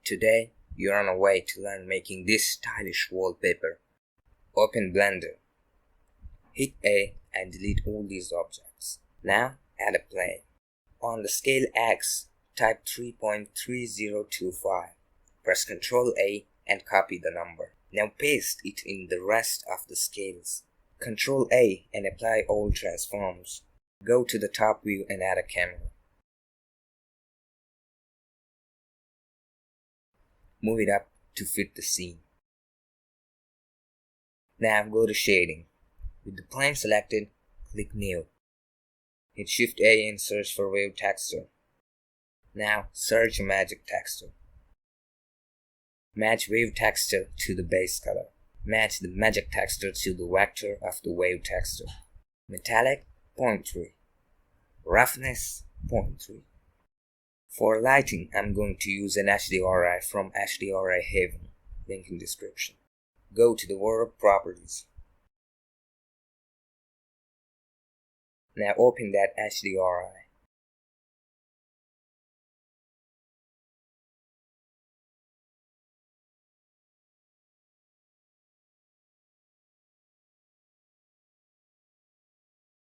Today, you're on a way to learn making this stylish wallpaper. Open Blender. Hit A and delete all these objects. Now, add a plane. On the scale X, type 3.3025. Press Ctrl A and copy the number. Now paste it in the rest of the scales. Ctrl A and apply all transforms. Go to the top view and add a camera. Move it up to fit the scene. Now go to Shading. With the plane selected, click New. Hit Shift A and search for Wave Texture. Now search Magic Texture. Match Wave Texture to the base color. Match the Magic Texture to the vector of the wave texture. Metallic 0.3. Roughness 0.3. For lighting, I'm going to use an HDRI from HDRI Haven, link in description. Go to the World Properties. Now open that HDRI.